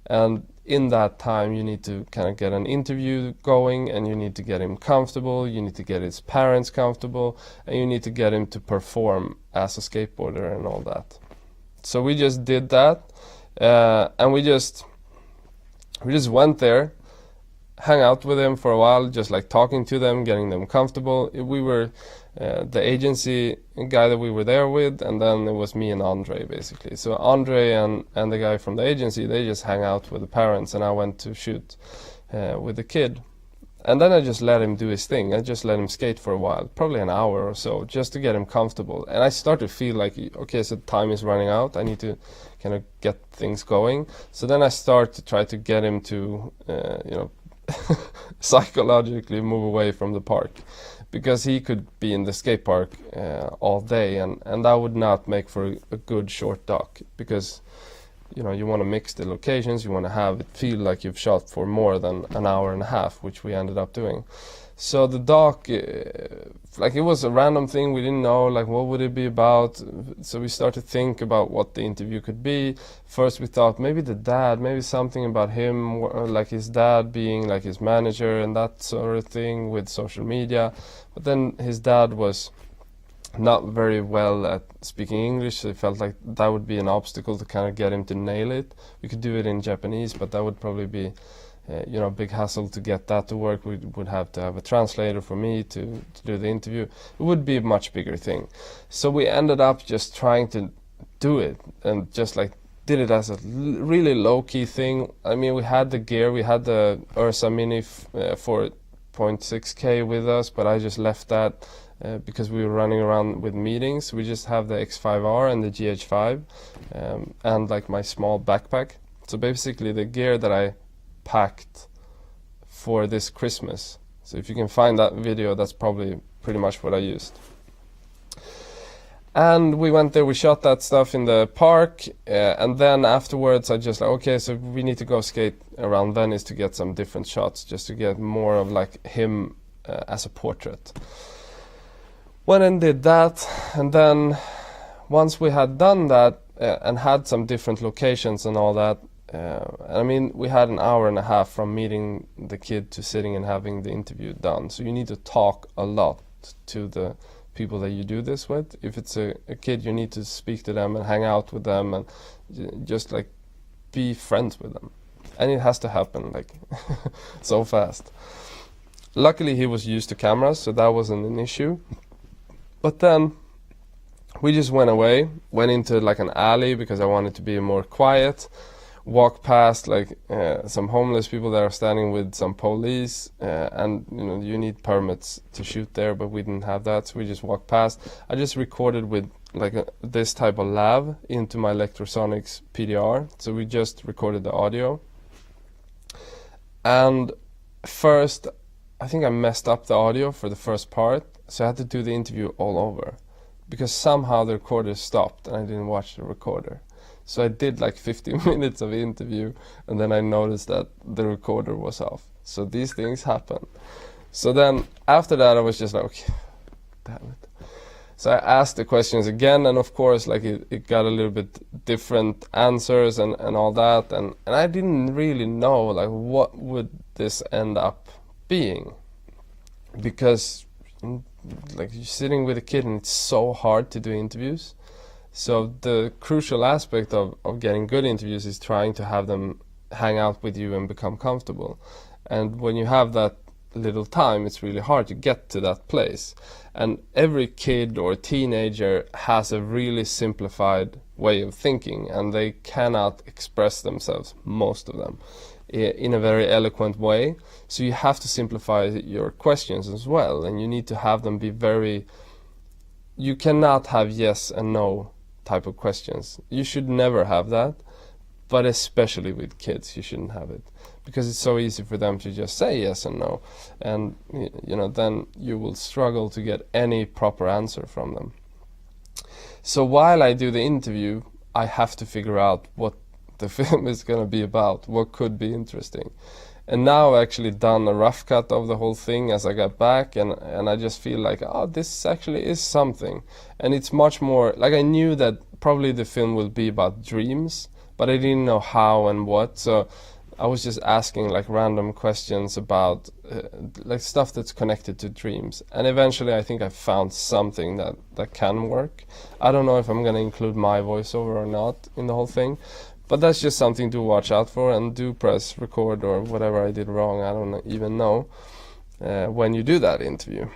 And in that time you need to kind of get an interview going, and you need to get him comfortable, you need to get his parents comfortable, and you need to get him to perform as a skateboarder and all that. So we just did that, and we just went there, hang out with them for a while, just like talking to them, getting them comfortable. We were the agency guy that we were there with, and then it was me and Andre basically. So Andre and the guy from the agency, they just hang out with the parents, and I went to shoot with the kid. And then I just let him do his thing. I just let him skate for a while, probably an hour or so, just to get him comfortable. And I started to feel like, okay, so time is running out. I need to kind of get things going. So then I start to try to get him to, psychologically move away from the park, because he could be in the skate park all day, and that would not make for a good short doc, because you know, you want to mix the locations, you want to have it feel like you've shot for more than an hour and a half, which we ended up doing. So the doc, like, it was a random thing. We didn't know, like, what would it be about. So we started to think about what the interview could be. First we thought maybe the dad, maybe something about him, like his dad being like his manager and that sort of thing with social media. But then his dad was not very well at speaking English, so it felt like that would be an obstacle to kind of get him to nail it. We could do it in Japanese, but that would probably be a big hassle to get that to work. We would have to have a translator for me to do the interview. It would be a much bigger thing. So we ended up just trying to do it, and just like did it as a really low-key thing. I mean, we had the gear, we had the Ursa Mini 4.6K with us, but I just left that because we were running around with meetings. We just have the X5R and the GH5 and like my small backpack. So basically the gear that I packed for this Christmas. So if you can find that video, that's probably pretty much what I used. And we went there, we shot that stuff in the park, and then afterwards I just like, okay, so we need to go skate around Venice to get some different shots, just to get more of like him as a portrait. Went and did that, and then once we had done that and had some different locations and all that, I mean, we had an hour and a half from meeting the kid to sitting and having the interview done. So you need to talk a lot to the people that you do this with. If it's a kid, you need to speak to them and hang out with them and just like be friends with them. And it has to happen like so fast. Luckily, he was used to cameras, so that wasn't an issue. But then we just went away, went into like an alley because I wanted to be more quiet. Walked past like some homeless people that are standing with some police, and you know, you need permits to shoot there, but we didn't have that, so we just walked past. I just recorded with like this type of lav into my Electrosonics PDR, so we just recorded the audio. And first, I think I messed up the audio for the first part, so I had to do the interview all over because somehow the recorder stopped and I didn't watch the recorder. So I did like 15 minutes of interview, and then I noticed that the recorder was off. So these things happen. So then after that, I was just like, okay, damn it. So I asked the questions again, and of course, like it got a little bit different answers and all that, and I didn't really know like what would this end up being, because like you're sitting with a kid and it's so hard to do interviews. So the crucial aspect of getting good interviews is trying to have them hang out with you and become comfortable. And when you have that little time, it's really hard to get to that place. And every kid or teenager has a really simplified way of thinking, and they cannot express themselves, most of them, in a very eloquent way. So you have to simplify your questions as well, and you need to have them be very... You cannot have yes and no type of questions. You should never have that, but especially with kids you shouldn't have it, because it's so easy for them to just say yes and no, and you know, then you will struggle to get any proper answer from them. So while I do the interview, I have to figure out what the film is going to be about, what could be interesting. And now I've actually done a rough cut of the whole thing as I got back, and I just feel like, oh, this actually is something. And it's much more, like I knew that probably the film will be about dreams, but I didn't know how and what. So I was just asking like random questions about like stuff that's connected to dreams. And eventually I think I found something that can work. I don't know if I'm going to include my voiceover or not in the whole thing. But that's just something to watch out for, and do press record or whatever I did wrong, I don't even know, when you do that interview.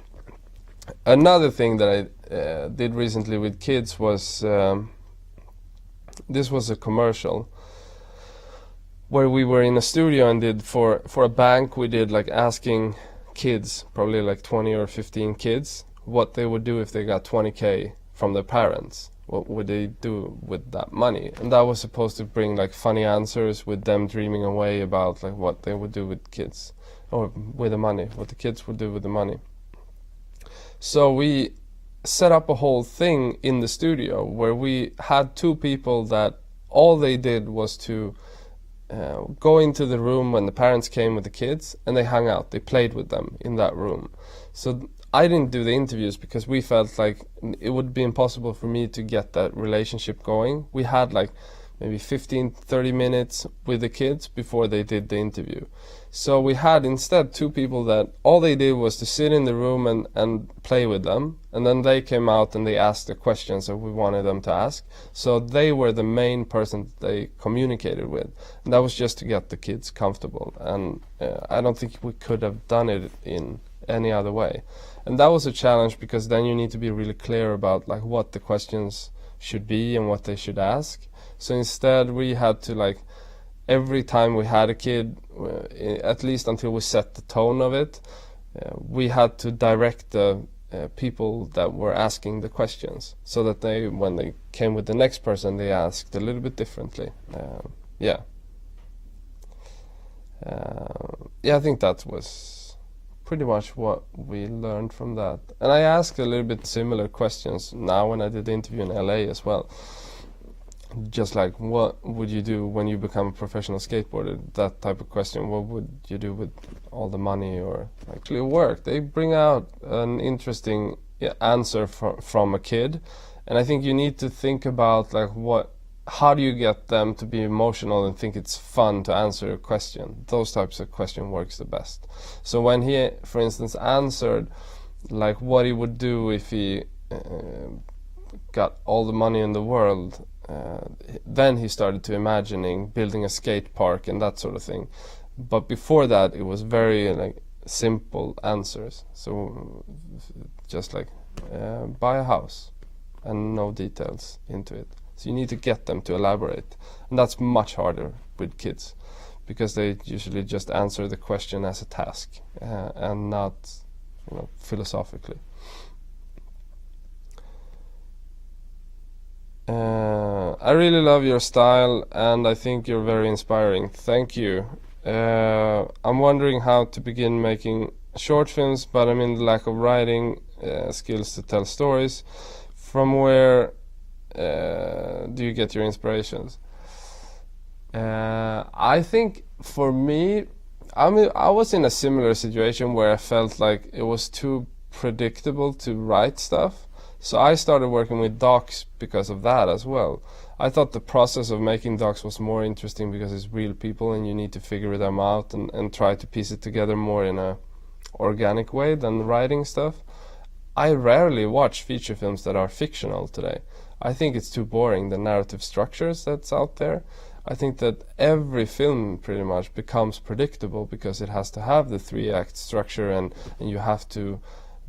Another thing that I did recently with kids was, this was a commercial where we were in a studio and did for a bank, we did like asking kids, probably like 20 or 15 kids, what they would do if they got 20K from their parents. What would they do with that money? And that was supposed to bring like funny answers with them dreaming away about like what they would do with kids, or with the money, what the kids would do with the money. So we set up a whole thing in the studio where we had two people that all they did was to go into the room when the parents came with the kids, and they hung out, they played with them in that room. So I didn't do the interviews because we felt like it would be impossible for me to get that relationship going. We had like maybe 15-30 minutes with the kids before they did the interview. So we had instead two people that all they did was to sit in the room and play with them, and then they came out and they asked the questions that we wanted them to ask. So they were the main person that they communicated with, and that was just to get the kids comfortable. And I don't think we could have done it in any other way. And that was a challenge, because then you need to be really clear about like what the questions should be and what they should ask. So instead we had to, like, every time we had a kid, at least until we set the tone of it, we had to direct the people that were asking the questions, so that they, when they came with the next person, they asked a little bit differently. Yeah, I think that was pretty much what we learned from that. And I asked a little bit similar questions now when I did the interview in LA as well. Just like, what would you do when you become a professional skateboarder? That type of question. What would you do with all the money or actually work? They bring out an interesting answer from a kid. And I think you need to think about like what how do you get them to be emotional and think it's fun to answer a question? Those types of question works the best. So when he, for instance, answered like what he would do if he got all the money in the world, then he started to imagining building a skate park and that sort of thing. But before that, it was very like simple answers. So just like buy a house and no details into it. So you need to get them to elaborate, and that's much harder with kids because they usually just answer the question as a task and not, philosophically. I really love your style, and I think you're very inspiring. Thank you. I'm wondering how to begin making short films, but I'm in the lack of writing skills to tell stories. From where do you get your inspirations? I think for me, I was in a similar situation where I felt like it was too predictable to write stuff. So I started working with docs because of that as well. I thought the process of making docs was more interesting because it's real people and you need to figure them out and try to piece it together more in a organic way than writing stuff. I rarely watch feature films that are fictional today. I think it's too boring, the narrative structures that's out there. I think that every film pretty much becomes predictable because it has to have the 3-act structure and you have to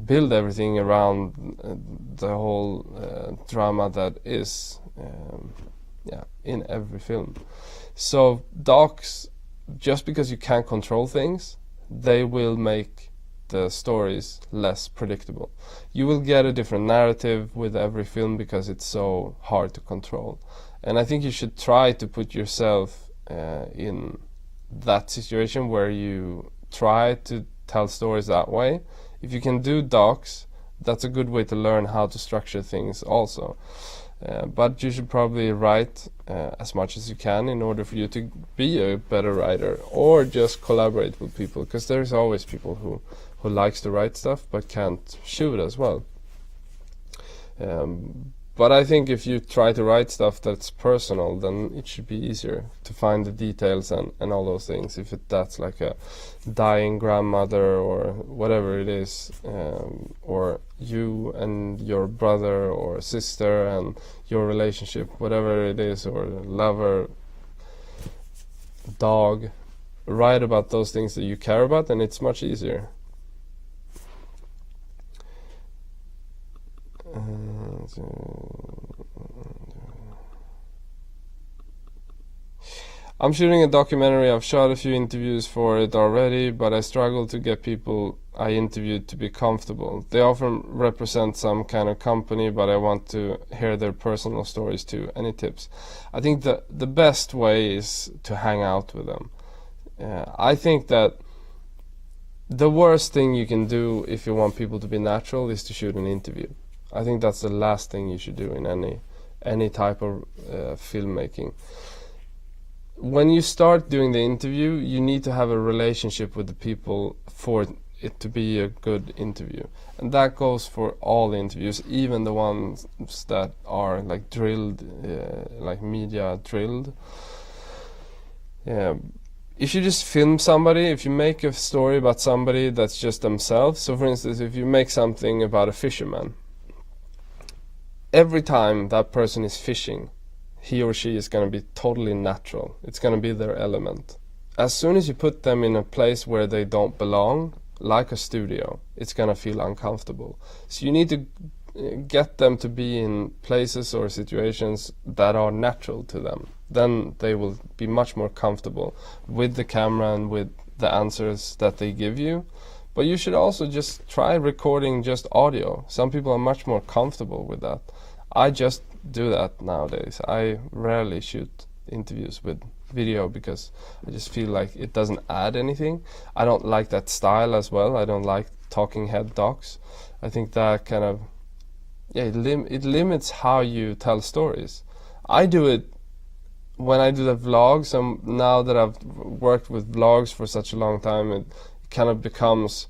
build everything around the whole drama that is in every film. So docs, just because you can't control things, they will make the stories less predictable. You will get a different narrative with every film because it's so hard to control. And I think you should try to put yourself in that situation where you try to tell stories that way. If you can do docs, that's a good way to learn how to structure things also. But you should probably write as much as you can in order for you to be a better writer, or just collaborate with people, because there's always people who likes to write stuff but can't shoot as well. But I think if you try to write stuff that's personal, then it should be easier to find the details and all those things. If that's like a dying grandmother or whatever it is, or you and your brother or sister and your relationship, whatever it is, or lover, dog, write about those things that you care about, and it's much easier. I'm shooting a documentary. I've shot a few interviews for it already, but I struggle to get people I interviewed to be comfortable. They often represent some kind of company, but I want to hear their personal stories too. Any tips? I think the best way is to hang out with them. I think that the worst thing you can do if you want people to be natural is to shoot an interview. I think that's the last thing you should do in any type of filmmaking. When you start doing the interview, you need to have a relationship with the people for it to be a good interview. And that goes for all the interviews, even the ones that are like drilled, like media drilled. If you just film somebody, if you make a story about somebody that's just themselves, so for instance, if you make something about a fisherman, every time that person is fishing, he or she is going to be totally natural. It's going to be their element. As soon as you put them in a place where they don't belong, like a studio, it's going to feel uncomfortable. So you need to get them to be in places or situations that are natural to them. Then they will be much more comfortable with the camera and with the answers that they give you. But you should also just try recording just audio. Some people are much more comfortable with that. I just do that nowadays. I rarely shoot interviews with video because I just feel like it doesn't add anything. I don't like that style as well. I don't like talking head docs. I think that kind of it limits how you tell stories. I do it when I do the vlogs, and now that I've worked with vlogs for such a long time, it kind of becomes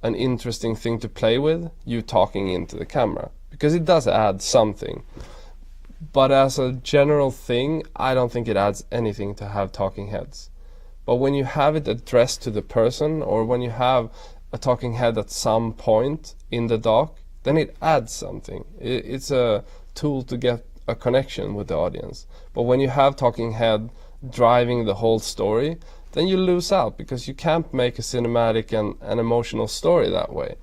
an interesting thing to play with, you talking into the camera, because it does add something. But as a general thing, I don't think it adds anything to have talking heads. But when you have it addressed to the person, or when you have a talking head at some point in the doc, then it adds something. It's a tool to get a connection with the audience. But when you have talking head driving the whole story, then you lose out, because you can't make a cinematic and an emotional story that way.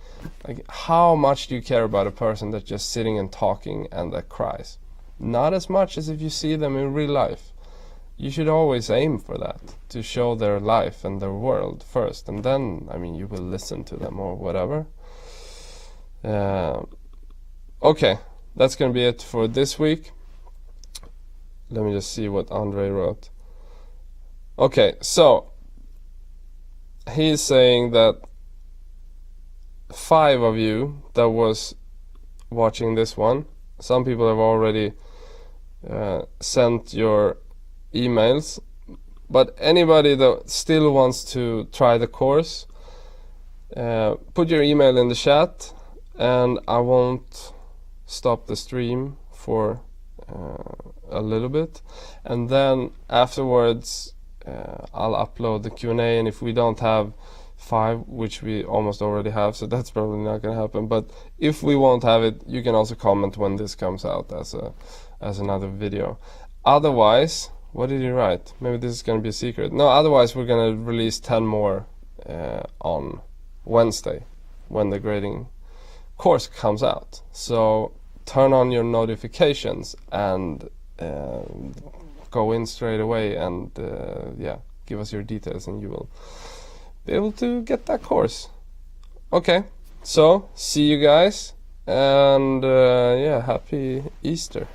Like, how much do you care about a person that's just sitting and talking and that cries? Not as much as if you see them in real life. You should always aim for that, to show their life and their world first, and then, I mean, you will listen to them or whatever. Okay, that's gonna be it for this week. Let me just see what Andre wrote. Okay, so he's saying that 5 of you that was watching this one, some people have already sent your emails, but anybody that still wants to try the course, put your email in the chat, and I won't stop the stream for a little bit, and then afterwards I'll upload the Q&A, and if we don't have 5, which we almost already have, so that's probably not going to happen, but if we won't have it, you can also comment when this comes out as another video. Otherwise, what did he write? Maybe this is going to be a secret. No, otherwise we're going to release 10 more on Wednesday when the grading course comes out. So turn on your notifications and go in straight away, and yeah, give us your details and you will be able to get that course. Okay, so see you guys, and yeah, happy Easter.